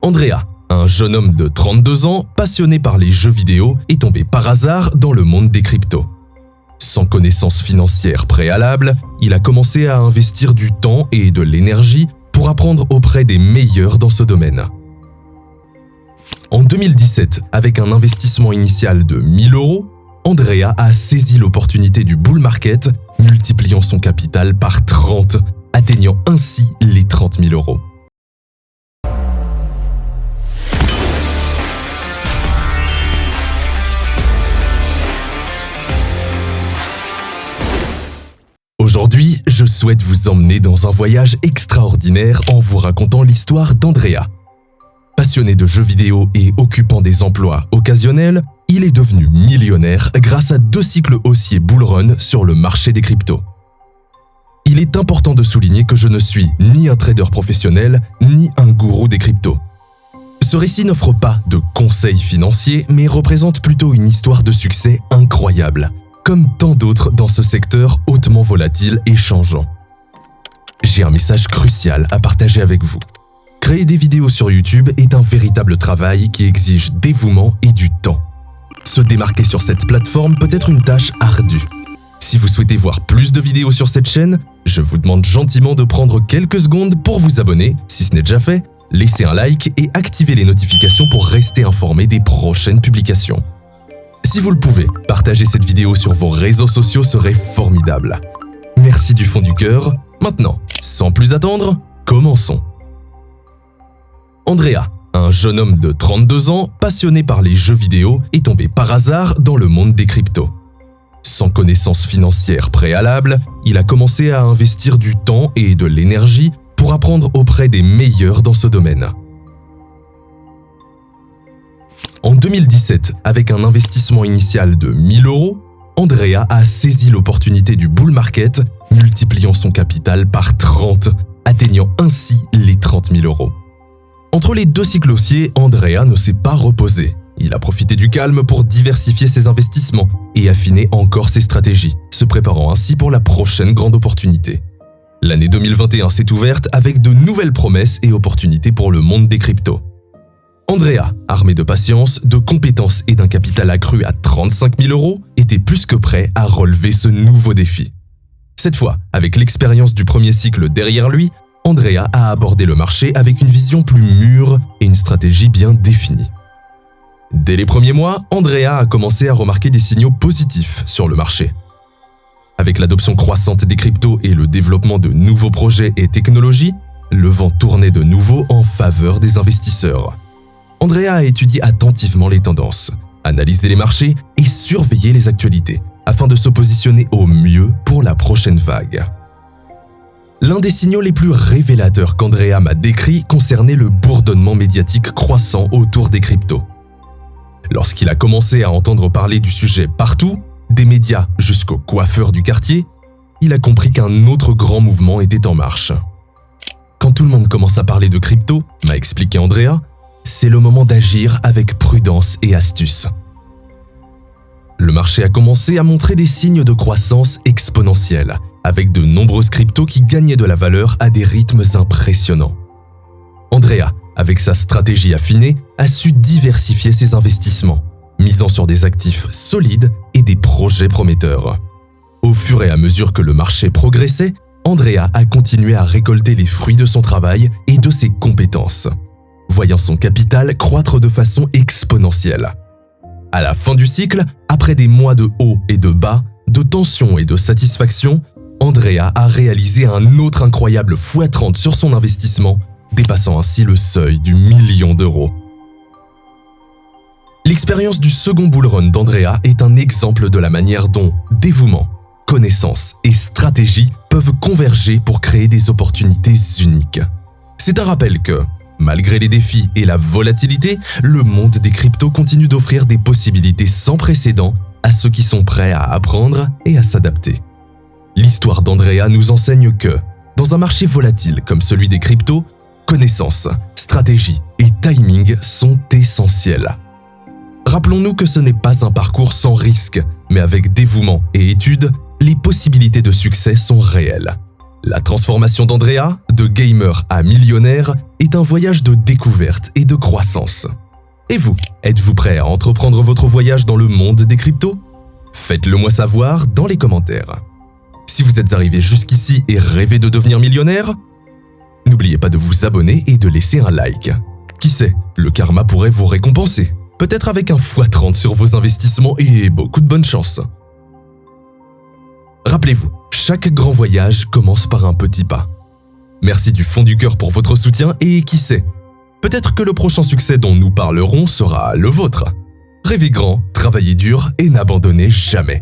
Andrea, un jeune homme de 32 ans, passionné par les jeux vidéo, est tombé par hasard dans le monde des cryptos. Sans connaissance financière préalable, il a commencé à investir du temps et de l'énergie pour apprendre auprès des meilleurs dans ce domaine. En 2017, avec un investissement initial de 1 000 €, Andrea a saisi l'opportunité du bull market, multipliant son capital par 30, atteignant ainsi les 30 000 €. Aujourd'hui, je souhaite vous emmener dans un voyage extraordinaire en vous racontant l'histoire d'Andrea. Passionné de jeux vidéo et occupant des emplois occasionnels, il est devenu millionnaire grâce à 2 cycles haussiers bull run sur le marché des cryptos. Il est important de souligner que je ne suis ni un trader professionnel, ni un gourou des cryptos. Ce récit n'offre pas de conseils financiers, mais représente plutôt une histoire de succès incroyable, comme tant d'autres dans ce secteur hautement volatile et changeant. J'ai un message crucial à partager avec vous. Créer des vidéos sur YouTube est un véritable travail qui exige dévouement et du temps. Se démarquer sur cette plateforme peut être une tâche ardue. Si vous souhaitez voir plus de vidéos sur cette chaîne, je vous demande gentiment de prendre quelques secondes pour vous abonner, si ce n'est déjà fait, laisser un like et activer les notifications pour rester informé des prochaines publications. Si vous le pouvez, partager cette vidéo sur vos réseaux sociaux serait formidable. Merci du fond du cœur. Maintenant, sans plus attendre, commençons. Andrea, un jeune homme de 32 ans, passionné par les jeux vidéo, est tombé par hasard dans le monde des cryptos. Sans connaissance financière préalable, il a commencé à investir du temps et de l'énergie pour apprendre auprès des meilleurs dans ce domaine. En 2017, avec un investissement initial de 1 000 €, Andrea a saisi l'opportunité du bull market, multipliant son capital par 30, atteignant ainsi les 30 000 €. Entre les 2 cycles haussiers, Andrea ne s'est pas reposé. Il a profité du calme pour diversifier ses investissements et affiner encore ses stratégies, se préparant ainsi pour la prochaine grande opportunité. L'année 2021 s'est ouverte avec de nouvelles promesses et opportunités pour le monde des cryptos. Andrea, armé de patience, de compétences et d'un capital accru à 35 000 €, était plus que prêt à relever ce nouveau défi. Cette fois, avec l'expérience du premier cycle derrière lui, Andrea a abordé le marché avec une vision plus mûre et une stratégie bien définie. Dès les premiers mois, Andrea a commencé à remarquer des signaux positifs sur le marché. Avec l'adoption croissante des cryptos et le développement de nouveaux projets et technologies, le vent tournait de nouveau en faveur des investisseurs. Andrea a étudié attentivement les tendances, analysé les marchés et surveillé les actualités, afin de se positionner au mieux pour la prochaine vague. L'un des signaux les plus révélateurs qu'Andrea m'a décrit concernait le bourdonnement médiatique croissant autour des cryptos. Lorsqu'il a commencé à entendre parler du sujet partout, des médias jusqu'aux coiffeurs du quartier, il a compris qu'un autre grand mouvement était en marche. Quand tout le monde commence à parler de crypto, m'a expliqué Andrea, c'est le moment d'agir avec prudence et astuce. Le marché a commencé à montrer des signes de croissance exponentielle, avec de nombreuses cryptos qui gagnaient de la valeur à des rythmes impressionnants. Andrea, avec sa stratégie affinée, a su diversifier ses investissements, misant sur des actifs solides et des projets prometteurs. Au fur et à mesure que le marché progressait, Andrea a continué à récolter les fruits de son travail et de ses compétences, voyant son capital croître de façon exponentielle. À la fin du cycle, après des mois de hauts et de bas, de tensions et de satisfaction, Andrea a réalisé un autre incroyable x30 sur son investissement, dépassant ainsi le seuil du 1 000 000 €. L'expérience du second bull run d'Andrea est un exemple de la manière dont dévouement, connaissance et stratégie peuvent converger pour créer des opportunités uniques. C'est un rappel que, malgré les défis et la volatilité, le monde des cryptos continue d'offrir des possibilités sans précédent à ceux qui sont prêts à apprendre et à s'adapter. L'histoire d'Andrea nous enseigne que, dans un marché volatile comme celui des cryptos, connaissance, stratégie et timing sont essentiels. Rappelons-nous que ce n'est pas un parcours sans risque, mais avec dévouement et étude, les possibilités de succès sont réelles. La transformation d'Andrea, de gamer à millionnaire, est un voyage de découverte et de croissance. Et vous, êtes-vous prêt à entreprendre votre voyage dans le monde des cryptos? Faites-le moi savoir dans les commentaires. Si vous êtes arrivé jusqu'ici et rêvez de devenir millionnaire, n'oubliez pas de vous abonner et de laisser un like. Qui sait, le karma pourrait vous récompenser, peut-être avec un x30 sur vos investissements et beaucoup de bonne chance. Rappelez-vous, chaque grand voyage commence par un petit pas. Merci du fond du cœur pour votre soutien et qui sait, peut-être que le prochain succès dont nous parlerons sera le vôtre. Rêvez grand, travaillez dur et n'abandonnez jamais.